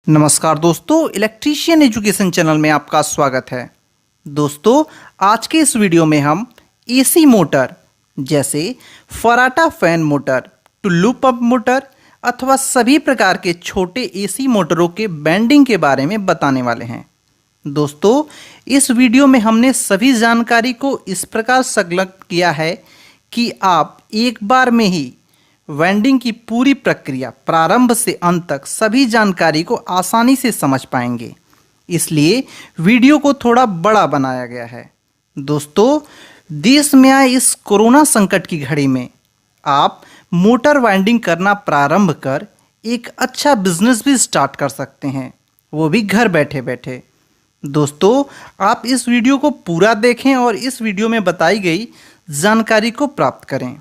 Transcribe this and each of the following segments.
नमस्कार दोस्तों, electrician education channel में आपका स्वागत है। दोस्तों, आज के इस वीडियो में हम एसी मोटर जैसे फराटा fan motor, Tullu pump motor अथवा सभी प्रकार के छोटे एसी मोटरों के बैंडिंग के बारे में बताने वाले हैं। दोस्तों, इस वीडियो में हमने सभी जानकारी को इस प्रकार संकलित किया है कि आप एक बार में ही वेल्डिंग की पूरी प्रक्रिया प्रारंभ से अंत तक सभी जानकारी को आसानी से समझ पाएंगे। इसलिए वीडियो को थोड़ा बड़ा बनाया गया है। दोस्तों, देश में आए इस कोरोना संकट की घड़ी में आप मोटर वाइंडिंग करना प्रारंभ कर एक अच्छा बिजनेस भी स्टार्ट कर सकते हैं, वो भी घर बैठे बैठे। दोस्तों, आप इस वीडियो को पूरा देखें और इस वीडियो में बताई गई जानकारी को प्राप्त करें।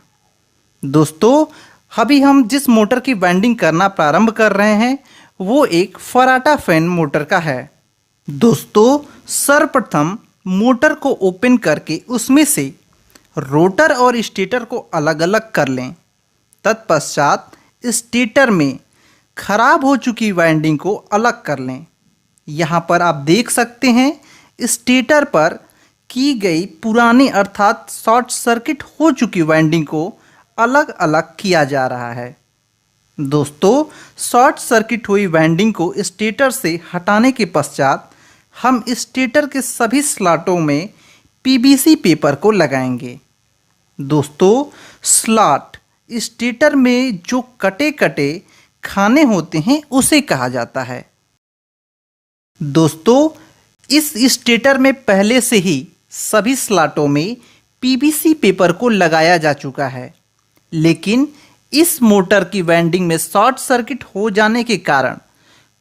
दोस्तों, अभी हम जिस मोटर की वाइंडिंग करना प्रारंभ कर रहे हैं वो एक फराटा फैन मोटर का है। दोस्तों, सर्वप्रथम मोटर को ओपन करके उसमें से रोटर और स्टेटर को अलग अलग कर लें। तत्पश्चात स्टेटर में खराब हो चुकी वाइंडिंग को अलग कर लें। यहाँ पर आप देख सकते हैं स्टेटर पर की गई पुरानी अर्थात शॉर्ट सर्किट हो चुकी वाइंडिंग को अलग अलग किया जा रहा है। दोस्तों, शॉर्ट सर्किट हुई वाइंडिंग को स्टेटर से हटाने के पश्चात हम स्टेटर के सभी स्लॉटों में पीवीसी पेपर को लगाएंगे। दोस्तों, स्लॉट स्टेटर में जो कटे कटे खाने होते हैं उसे कहा जाता है। दोस्तों, इस स्टेटर में पहले से ही सभी स्लॉटों में पीवीसी पेपर को लगाया जा चुका है, लेकिन इस मोटर की वाइंडिंग में शॉर्ट सर्किट हो जाने के कारण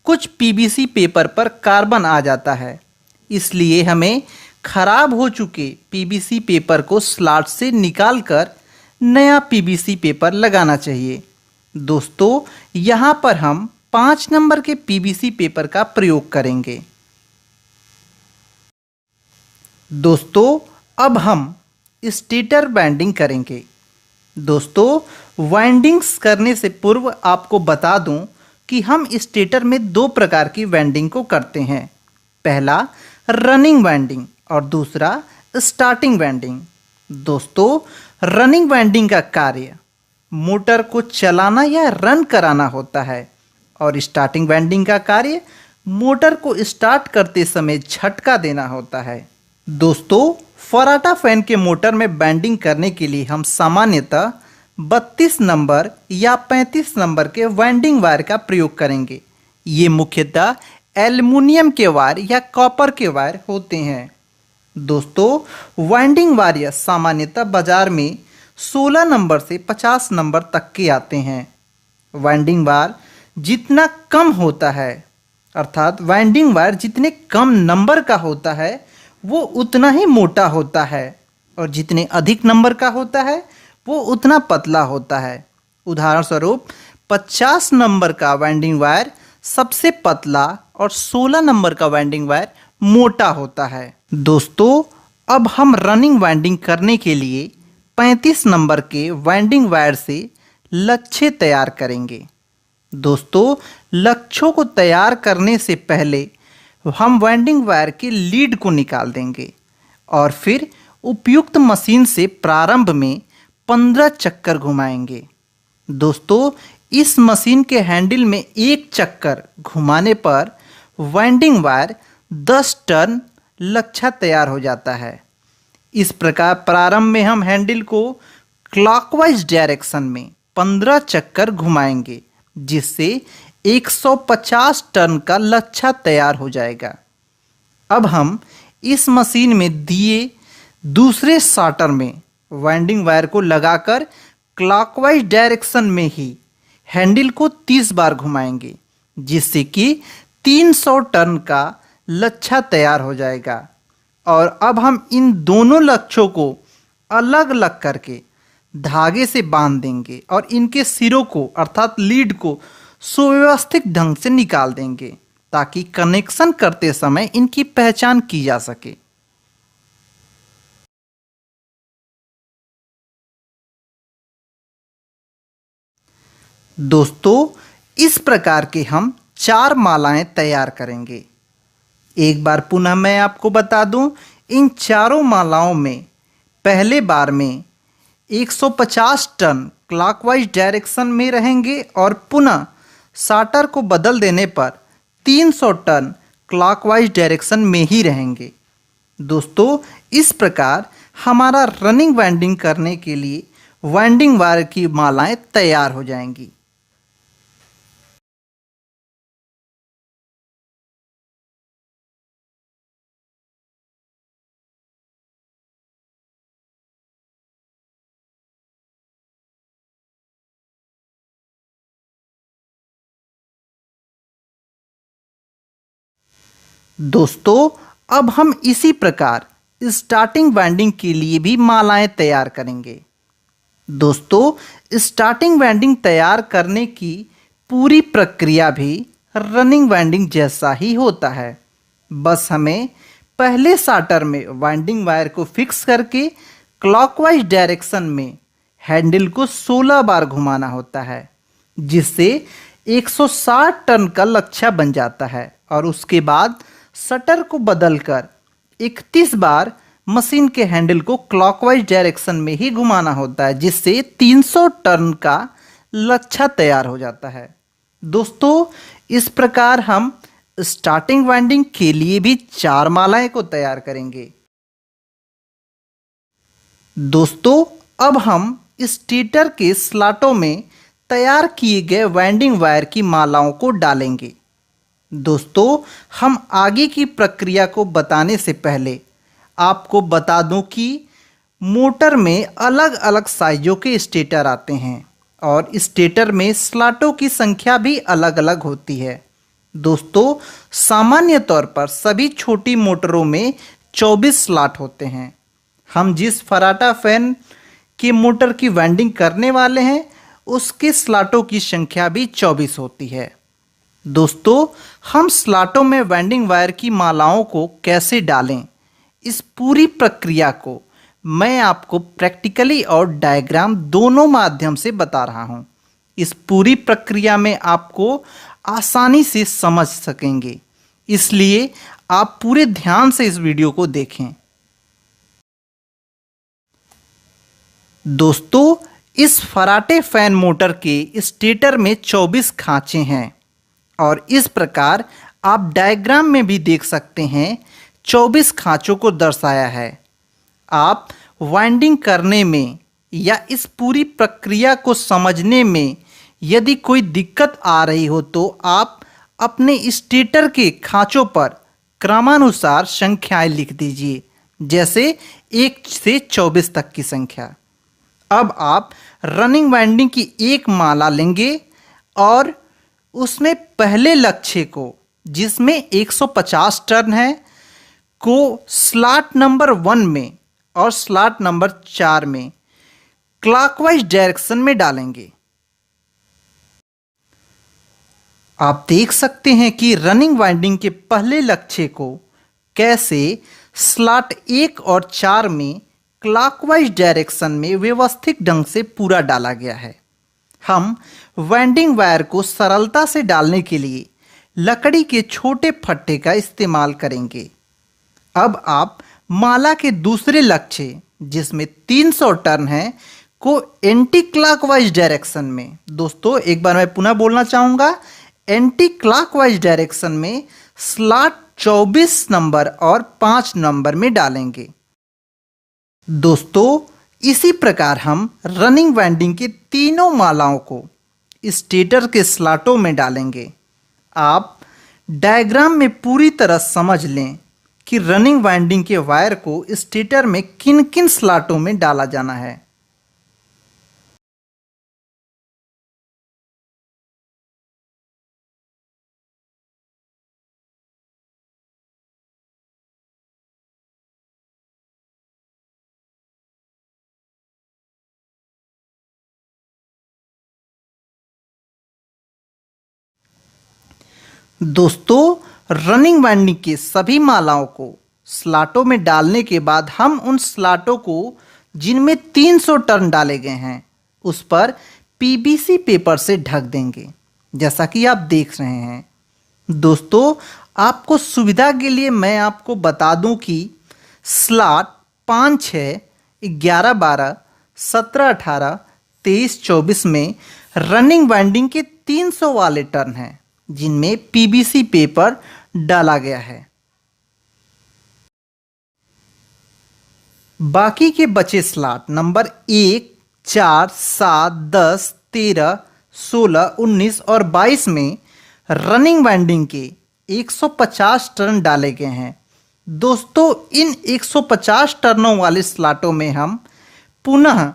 कुछ पीवीसी पेपर पर कार्बन आ जाता है। इसलिए हमें खराब हो चुके पीवीसी पेपर को स्लॉट से निकालकर नया पीवीसी पेपर लगाना चाहिए। दोस्तों, यहाँ पर हम 5 नंबर के पीवीसी पेपर का प्रयोग करेंगे। दोस्तों, अब हम स्टेटर वाइंडिंग करेंगे। दोस्तों, वाइंडिंग्स करने से पूर्व आपको बता दूं कि हम स्टेटर में 2 प्रकार की वाइंडिंग को करते हैं। पहला रनिंग वाइंडिंग और दूसरा स्टार्टिंग वाइंडिंग। दोस्तों, रनिंग वाइंडिंग का कार्य मोटर को चलाना या रन कराना होता है और स्टार्टिंग वाइंडिंग का कार्य मोटर को स्टार्ट करते समय झटका देना होता है। दोस्तों, फराटा फैन के मोटर में वाइंडिंग करने के लिए हम सामान्यतः 32 नंबर या 35 नंबर के वाइंडिंग वायर का प्रयोग करेंगे। ये मुख्यतः एल्युमिनियम के वायर या कॉपर के वायर होते हैं। दोस्तों, वाइंडिंग वायर सामान्यतः बाजार में 16 नंबर से 50 नंबर तक के आते हैं। वाइंडिंग वायर जितना कम होता है अर्थात वाइंडिंग वायर जितने कम नंबर का होता है वो उतना ही मोटा होता है और जितने अधिक नंबर का होता है वो उतना पतला होता है। उदाहरण स्वरूप 50 नंबर का वाइंडिंग वायर सबसे पतला और 16 नंबर का वाइंडिंग वायर मोटा होता है। दोस्तों, अब हम रनिंग वाइंडिंग करने के लिए 35 नंबर के वाइंडिंग वायर से लच्छे तैयार करेंगे। दोस्तों, लच्छों को तैयार करने से पहले हम वाइंडिंग वायर के लीड को निकाल देंगे और फिर उपयुक्त मशीन से प्रारंभ में 15 चक्कर घुमाएंगे। दोस्तों, इस मशीन के हैंडल में एक चक्कर घुमाने पर वाइंडिंग वायर 10 टर्न लच्छा तैयार हो जाता है। इस प्रकार प्रारंभ में हम हैंडल को क्लॉकवाइज डायरेक्शन में 15 चक्कर घुमाएंगे, जिससे 150 टन का लच्छा तैयार हो जाएगा। अब हम इस मशीन में दिए दूसरे शार्टर में वाइंडिंग वायर को लगाकर क्लॉकवाइज डायरेक्शन में ही हैंडल को 30 बार घुमाएंगे, जिससे कि 300 टन का लच्छा तैयार हो जाएगा। और अब हम इन दोनों लच्छों को अलग अलग करके धागे से बांध देंगे और इनके सिरों को अर्थात लीड को सुव्यवस्थित ढंग से निकाल देंगे ताकि कनेक्शन करते समय इनकी पहचान की जा सके। दोस्तों, इस प्रकार के हम 4 मालाएं तैयार करेंगे। एक बार पुनः मैं आपको बता दूं, इन चारों मालाओं में पहले बार में 150 टन क्लॉकवाइज डायरेक्शन में रहेंगे और पुनः शाटर को बदल देने पर 300 टन क्लॉकवाइज डायरेक्शन में ही रहेंगे। दोस्तों, इस प्रकार हमारा रनिंग वाइंडिंग करने के लिए वाइंडिंग वायर की मालाएं तैयार हो जाएंगी। दोस्तों, अब हम इसी प्रकार स्टार्टिंग वाइंडिंग के लिए भी मालाएं तैयार करेंगे। दोस्तों, स्टार्टिंग वाइंडिंग तैयार करने की पूरी प्रक्रिया भी रनिंग वाइंडिंग जैसा ही होता है। बस हमें पहले शाटर में वाइंडिंग वायर को फिक्स करके क्लॉकवाइज डायरेक्शन में हैंडल को 16 बार घुमाना होता है, जिससे 160 टन का लच्छा बन जाता है और उसके बाद शटर को बदलकर 31 बार मशीन के हैंडल को क्लॉकवाइज डायरेक्शन में ही घुमाना होता है, जिससे 300 टन का लच्छा तैयार हो जाता है। दोस्तों, इस प्रकार हम स्टार्टिंग वाइंडिंग के लिए भी 4 मालाएं को तैयार करेंगे। दोस्तों, अब हम स्टेटर के स्लॉटों में तैयार किए गए वाइंडिंग वायर की मालाओं को डालेंगे। दोस्तों, हम आगे की प्रक्रिया को बताने से पहले आपको बता दूं कि मोटर में अलग अलग साइजों के स्टेटर आते हैं और स्टेटर में स्लॉटों की संख्या भी अलग अलग होती है। दोस्तों, सामान्य तौर पर सभी छोटी मोटरों में 24 स्लॉट होते हैं। हम जिस फराटा फैन के मोटर की वाइंडिंग करने वाले हैं, उसके स्लॉटों की संख्या भी 24 होती है। दोस्तों, हम स्लॉटों में वाइंडिंग वायर की मालाओं को कैसे डालें, इस पूरी प्रक्रिया को मैं आपको प्रैक्टिकली और डायग्राम दोनों माध्यम से बता रहा हूं। इस पूरी प्रक्रिया में आपको आसानी से समझ सकेंगे, इसलिए आप पूरे ध्यान से इस वीडियो को देखें। दोस्तों, इस फराटे फैन मोटर के स्टेटर में 24 खांचे हैं और इस प्रकार आप डायग्राम में भी देख सकते हैं 24 खांचों को दर्शाया है। आप वाइंडिंग करने में या इस पूरी प्रक्रिया को समझने में यदि कोई दिक्कत आ रही हो तो आप अपने स्टेटर के खांचों पर क्रमानुसार संख्याएं लिख दीजिए, जैसे 1 से 24 तक की संख्या। अब आप रनिंग वाइंडिंग की एक माला लेंगे और उसमें पहले लच्छे को, जिसमें 150 टन है, को स्लॉट नंबर 1 में और स्लॉट नंबर 4 में क्लॉकवाइज डायरेक्शन में डालेंगे। आप देख सकते हैं कि रनिंग वाइंडिंग के पहले लच्छे को कैसे स्लॉट 1 और 4 में क्लॉकवाइज डायरेक्शन में व्यवस्थित ढंग से पूरा डाला गया है। हम वाइंडिंग वायर को सरलता से डालने के लिए लकड़ी के छोटे फट्टे का इस्तेमाल करेंगे। अब आप माला के दूसरे लच्छे, जिसमें 300 टन है, को एंटी क्लॉकवाइज डायरेक्शन में, दोस्तों एक बार मैं पुनः बोलना चाहूँगा, एंटी क्लॉकवाइज डायरेक्शन में स्लॉट 24 नंबर और 5 नंबर में डालेंगे। दोस्तों, इसी प्रकार हम रनिंग वाइंडिंग के तीनों मालाओं को स्टेटर के स्लॉटों में डालेंगे। आप डायग्राम में पूरी तरह समझ लें कि रनिंग वाइंडिंग के वायर को स्टेटर में किन किन स्लॉटों में डाला जाना है। दोस्तों, रनिंग वाइंडिंग के सभी मालाओं को स्लॉटों में डालने के बाद हम उन स्लॉटों को, जिनमें 300 टन डाले गए हैं, उस पर पीवीसी पेपर से ढक देंगे, जैसा कि आप देख रहे हैं। दोस्तों, आपको सुविधा के लिए मैं आपको बता दूं कि स्लॉट 5, 6, 11, 12, 17, 18, 23, 24 में रनिंग वाइंडिंग के 300 वाले टर्न हैं जिनमें पीवीसी पेपर डाला गया है। बाकी के बचे स्लॉट नंबर 1, 4, 7, 10, 13, 16, 19 और 22 में रनिंग वाइंडिंग के 150 टर्न डाले गए हैं। दोस्तों, इन 150 टर्नों वाले स्लॉटों में हम पुनः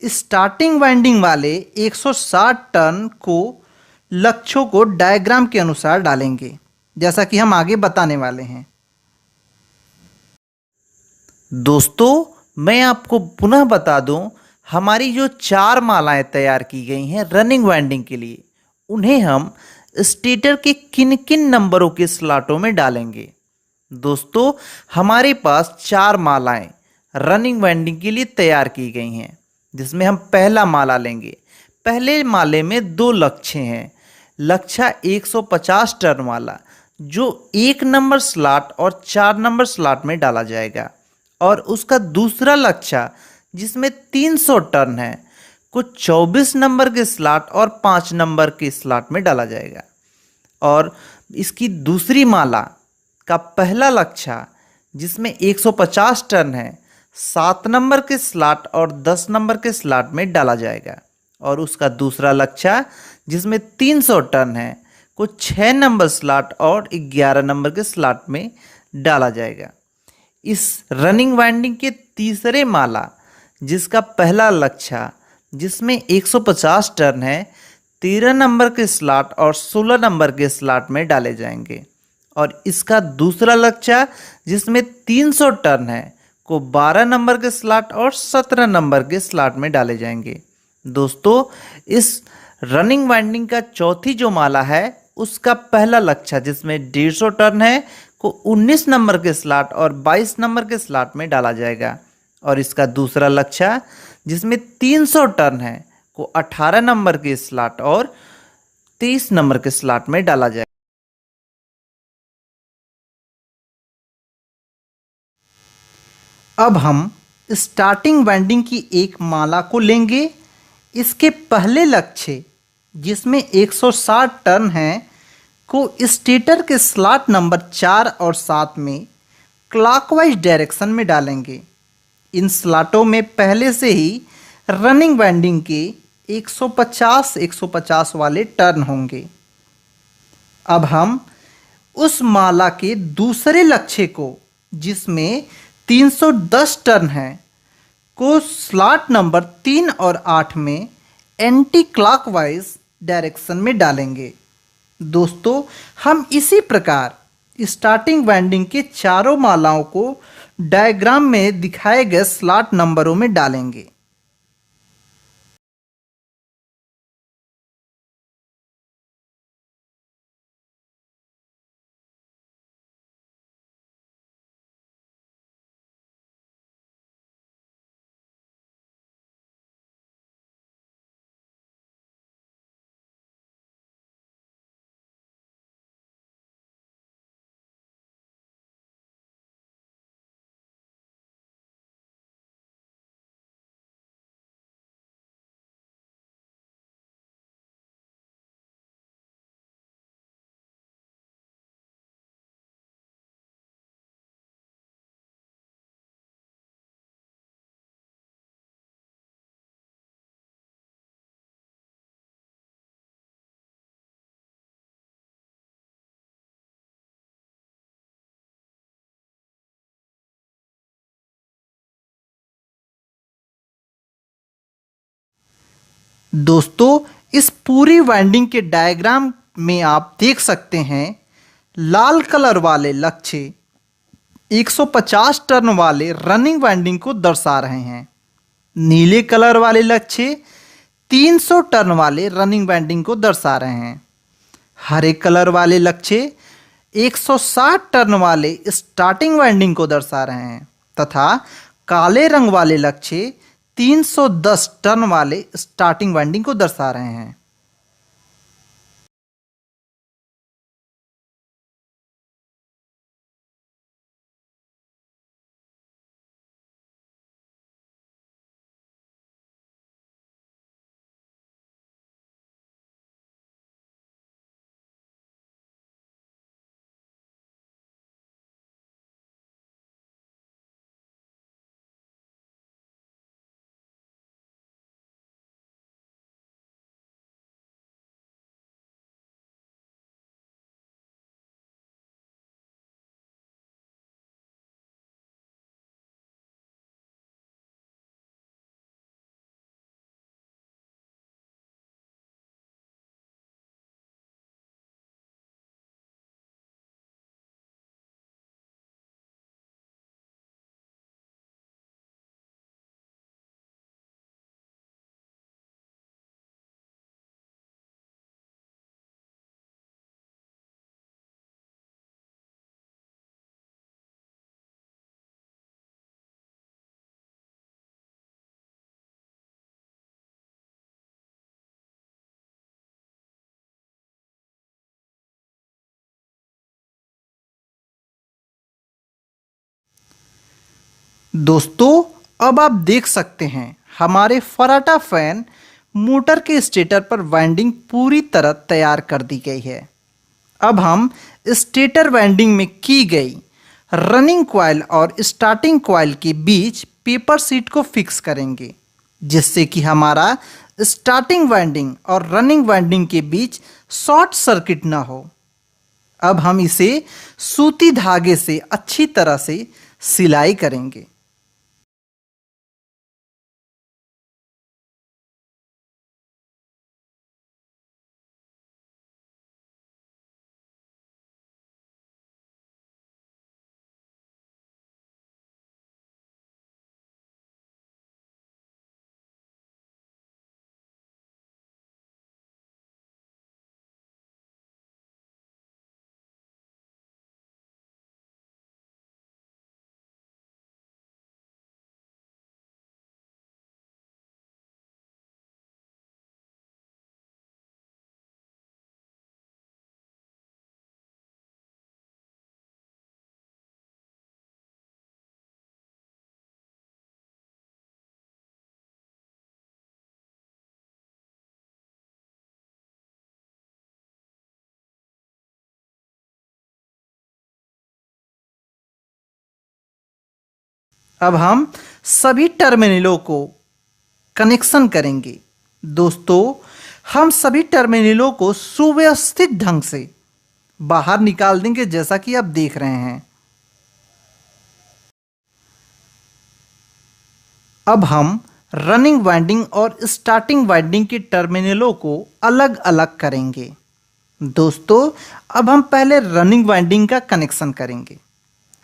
स्टार्टिंग वाइंडिंग वाले 160 टर्न को लक्ष्यों को डायग्राम के अनुसार डालेंगे, जैसा कि हम आगे बताने वाले हैं। दोस्तों, मैं आपको पुनः बता दूं, हमारी जो 4 मालाएं तैयार की गई हैं रनिंग वाइंडिंग के लिए, उन्हें हम स्टेटर के किन किन नंबरों के स्लॉटों में डालेंगे। दोस्तों, हमारे पास 4 मालाएं रनिंग वाइंडिंग के लिए तैयार की गई हैं, जिसमें हम पहला माला लेंगे। पहले माले में 2 लक्ष्य हैं। लक्ष्य 150 टर्न वाला, जो 1 नंबर स्लॉट और 4 नंबर स्लॉट में डाला जाएगा, और उसका दूसरा लक्ष्य जिसमें 300 टर्न है, को 24 नंबर के स्लॉट और 5 नंबर के स्लॉट में डाला जाएगा। और इसकी दूसरी माला का पहला लक्ष्य जिसमें 150 टर्न है, 7 नंबर के स्लॉट और 10 नंबर के स्लॉट में डाला जाएगा। और उसका दूसरा लक्ष्य जिसमें 300 टर्न है, को 6 नंबर स्लॉट और 11 नंबर के स्लॉट में डाला जाएगा। इस रनिंग वाइंडिंग के तीसरे माला जिसका पहला लक्ष्य जिसमें 150 टर्न है, 13 नंबर के स्लॉट और 16 नंबर के स्लॉट में डाले जाएंगे। और इसका दूसरा लक्ष्य जिसमें 300 टर्न है, को 12 नंबर के स्लॉट और 17 नंबर के स्लॉट में डाले जाएंगे। दोस्तों, इस रनिंग वाइंडिंग का चौथी जो माला है, उसका पहला लक्ष्य जिसमें 150 टर्न है, को 19 नंबर के स्लॉट और 22 नंबर के स्लॉट में डाला जाएगा। और इसका दूसरा लक्ष्य जिसमें 300 टर्न है, को 18 नंबर के स्लॉट और 23 नंबर के स्लॉट में डाला जाएगा। अब हम स्टार्टिंग वाइंडिंग की एक माला को लेंगे। इसके पहले लक्ष्य जिसमें 160 टर्न है, को स्टेटर के स्लॉट नंबर 4 और 7 में क्लॉकवाइज डायरेक्शन में डालेंगे। इन स्लॉटों में पहले से ही रनिंग वाइंडिंग के 150 वाले टर्न होंगे। अब हम उस माला के दूसरे लक्ष्य को जिसमें 310 टर्न है, को स्लॉट नंबर 3 और 8 में एंटी क्लॉकवाइज डायरेक्शन में डालेंगे। दोस्तों, हम इसी प्रकार स्टार्टिंग वाइंडिंग के चारों मालाओं को डायग्राम में दिखाए गए स्लॉट नंबरों में डालेंगे। दोस्तों, इस पूरी वाइंडिंग के डायग्राम में आप देख सकते हैं, लाल कलर वाले लक्ष्य 150 टर्न वाले रनिंग वाइंडिंग को दर्शा रहे हैं। नीले कलर वाले लक्ष्य 300 टर्न वाले रनिंग वाइंडिंग को दर्शा रहे हैं। हरे कलर वाले लक्ष्य 160 टर्न वाले स्टार्टिंग वाइंडिंग को दर्शा रहे हैं, तथा काले रंग वाले लक्ष्य 310 टर्न वाले स्टार्टिंग वाइंडिंग को दर्शा रहे हैं। दोस्तों, अब आप देख सकते हैं हमारे फराटा फैन मोटर के स्टेटर पर वाइंडिंग पूरी तरह तैयार कर दी गई है। अब हम स्टेटर वाइंडिंग में की गई रनिंग कॉइल और स्टार्टिंग कॉइल के बीच पेपर शीट को फिक्स करेंगे, जिससे कि हमारा स्टार्टिंग वाइंडिंग और रनिंग वाइंडिंग के बीच शॉर्ट सर्किट ना हो। अब हम इसे सूती धागे से अच्छी तरह से सिलाई करेंगे। अब हम सभी टर्मिनलों को कनेक्शन करेंगे। दोस्तों, हम सभी टर्मिनलों को सुव्यवस्थित ढंग से बाहर निकाल देंगे, जैसा कि आप देख रहे हैं। अब हम रनिंग वाइंडिंग और स्टार्टिंग वाइंडिंग के टर्मिनलों को अलग अलग करेंगे। दोस्तों, अब हम पहले रनिंग वाइंडिंग का कनेक्शन करेंगे।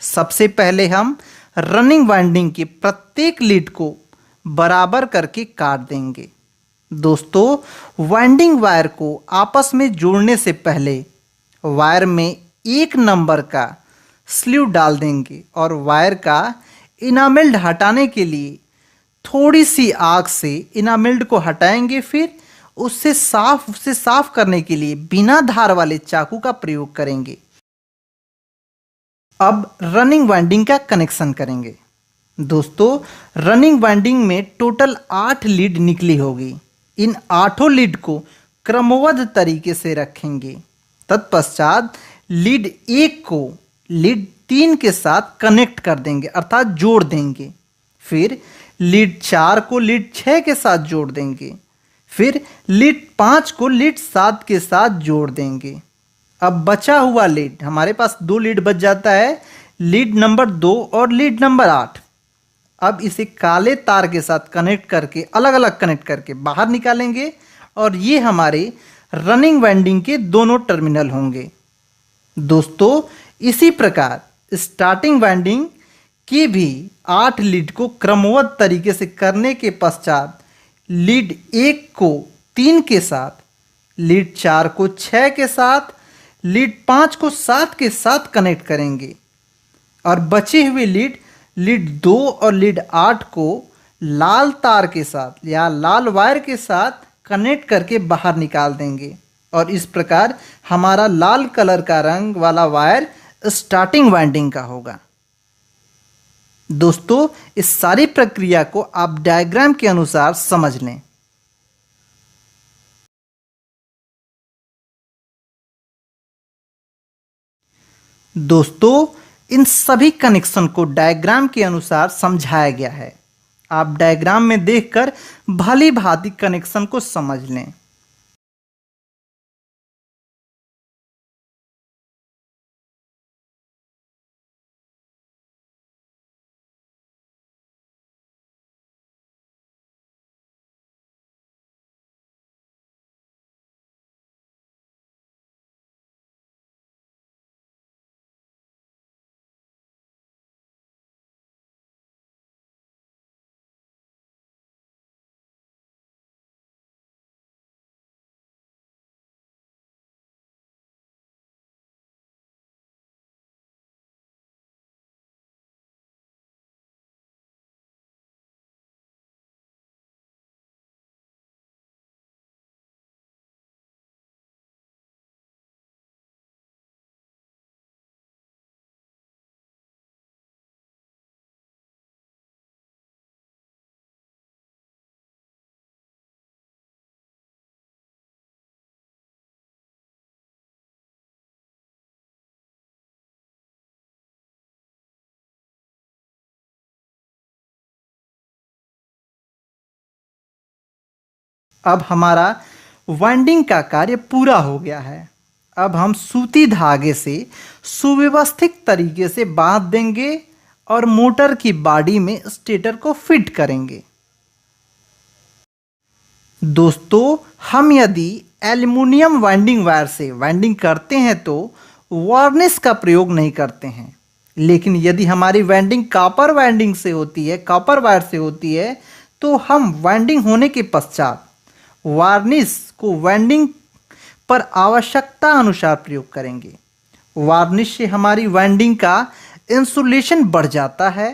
सबसे पहले हम रनिंग वाइंडिंग के प्रत्येक लीड को बराबर करके काट देंगे। दोस्तों, वाइंडिंग वायर को आपस में जोड़ने से पहले वायर में एक नंबर का स्लीव डाल देंगे और वायर का इनामेल्ड हटाने के लिए थोड़ी सी आग से इनामेल्ड को हटाएंगे। फिर उससे साफ करने के लिए बिना धार वाले चाकू का प्रयोग करेंगे। अब रनिंग वाइंडिंग का कनेक्शन करेंगे। दोस्तों, रनिंग वाइंडिंग में टोटल 8 लीड निकली होगी। इन आठों लीड को क्रमबद्ध तरीके से रखेंगे। तत्पश्चात लीड 1 को लीड 3 के साथ कनेक्ट कर देंगे, अर्थात जोड़ देंगे। फिर लीड 4 को लीड 6 के साथ जोड़ देंगे। फिर लीड 5 को लीड 7 के साथ जोड़ देंगे। अब बचा हुआ लीड, हमारे पास 2 लीड बच जाता है, लीड नंबर 2 और लीड नंबर 8। अब इसे काले तार के साथ कनेक्ट करके अलग अलग कनेक्ट करके बाहर निकालेंगे और ये हमारे रनिंग वाइंडिंग के दोनों टर्मिनल होंगे। दोस्तों, इसी प्रकार स्टार्टिंग वाइंडिंग की भी 8 लीड को क्रमबद्ध तरीके से करने के पश्चात लीड 1 को 3 के साथ, लीड 4 को 6 के साथ, लीड 5 को 7 के साथ कनेक्ट करेंगे और बचे हुए लीड 2 और लीड 8 को लाल तार के साथ या लाल वायर के साथ कनेक्ट करके बाहर निकाल देंगे और इस प्रकार हमारा लाल कलर का रंग वाला वायर स्टार्टिंग वाइंडिंग का होगा। दोस्तों, इस सारी प्रक्रिया को आप डायग्राम के अनुसार समझ लें। दोस्तों, इन सभी कनेक्शन को डायग्राम के अनुसार समझाया गया है। आप डायग्राम में देखकर भली भांति कनेक्शन को समझ लें। अब हमारा वाइंडिंग का कार्य पूरा हो गया है। अब हम सूती धागे से सुव्यवस्थित तरीके से बांध देंगे और मोटर की बॉडी में स्टेटर को फिट करेंगे। दोस्तों, हम यदि एल्युमिनियम वाइंडिंग वायर से वाइंडिंग करते हैं तो वार्निश का प्रयोग नहीं करते हैं, लेकिन यदि हमारी वाइंडिंग कॉपर वाइंडिंग से होती है, कॉपर वायर से होती है, तो हम वाइंडिंग होने के पश्चात वार्निश को वाइंडिंग पर आवश्यकता अनुसार प्रयोग करेंगे। वार्निश से हमारी वाइंडिंग का इंसुलेशन बढ़ जाता है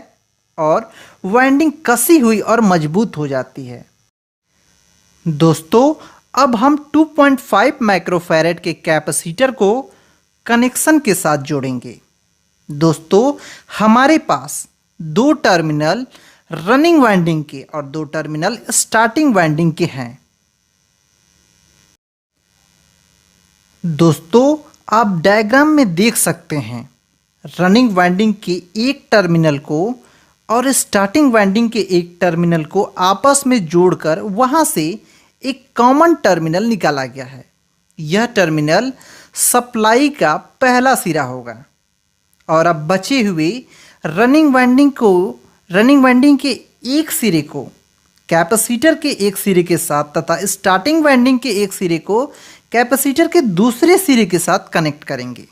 और वाइंडिंग कसी हुई और मजबूत हो जाती है। दोस्तों, अब हम 2.5 माइक्रोफैरेड के कैपेसिटर को कनेक्शन के साथ जोड़ेंगे। दोस्तों, हमारे पास 2 टर्मिनल रनिंग वाइंडिंग के और 2 टर्मिनल स्टार्टिंग वाइंडिंग के हैं। दोस्तों, आप डायग्राम में देख सकते हैं रनिंग वाइंडिंग के एक टर्मिनल को और स्टार्टिंग वाइंडिंग के एक टर्मिनल को आपस में जोड़कर वहां से एक कॉमन टर्मिनल निकाला गया है। यह टर्मिनल सप्लाई का पहला सिरा होगा और अब बचे हुए रनिंग वाइंडिंग के एक सिरे को कैपेसिटर के एक सिरे के साथ तथा स्टार्टिंग वाइंडिंग के एक सिरे को कैपेसिटर के दूसरे सिरे के साथ कनेक्ट करेंगे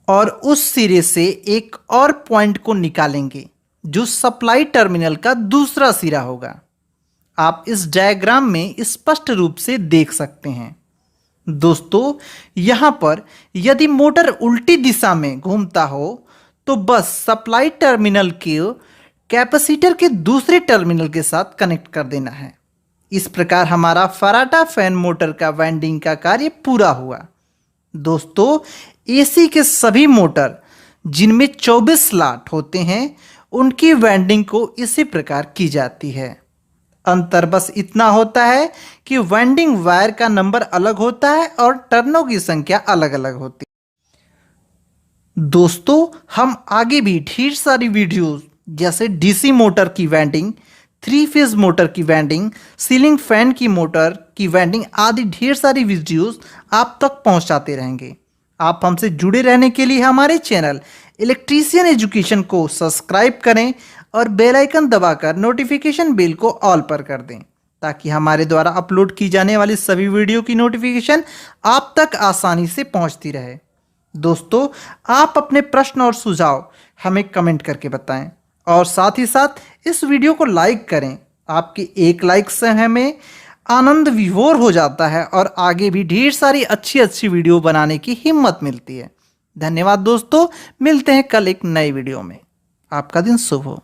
और उस सिरे से एक और पॉइंट को निकालेंगे जो सप्लाई टर्मिनल का दूसरा सिरा होगा। आप इस डायग्राम में स्पष्ट रूप से देख सकते हैं। दोस्तों, यहाँ पर यदि मोटर उल्टी दिशा में घूमता हो तो बस सप्लाई टर्मिनल को कैपेसिटर के दूसरे टर्मिनल के साथ कनेक्ट कर देना है। इस प्रकार हमारा फराटा फैन मोटर का वाइंडिंग का कार्य पूरा हुआ। दोस्तों, एसी के सभी मोटर जिनमें 24 स्लॉट होते हैं उनकी वाइंडिंग को इसी प्रकार की जाती है। अंतर बस इतना होता है कि वाइंडिंग वायर का नंबर अलग होता है और टर्नों की संख्या अलग अलग होती है। दोस्तों, हम आगे भी ढेर सारी वीडियोस जैसे डीसी मोटर की वाइंडिंग, 3 फेज मोटर की वाइंडिंग, सीलिंग फैन की मोटर की वाइंडिंग आदि ढेर सारी वीडियोस आप तक पहुंचाते रहेंगे। आप हमसे जुड़े रहने के लिए हमारे चैनल इलेक्ट्रीशियन एजुकेशन को सब्सक्राइब करें और बेल आइकन दबाकर नोटिफिकेशन बेल को ऑल पर कर दें ताकि हमारे द्वारा अपलोड की जाने वाली सभी वीडियो की नोटिफिकेशन आप तक आसानी से पहुंचती रहे। दोस्तों, आप अपने प्रश्न और सुझाव हमें कमेंट करके बताएं और साथ ही साथ इस वीडियो को लाइक करें। आपके एक लाइक से हमें आनंद विभोर हो जाता है और आगे भी ढेर सारी अच्छी वीडियो बनाने की हिम्मत मिलती है। धन्यवाद दोस्तों, मिलते हैं कल एक नई वीडियो में। आपका दिन शुभ हो।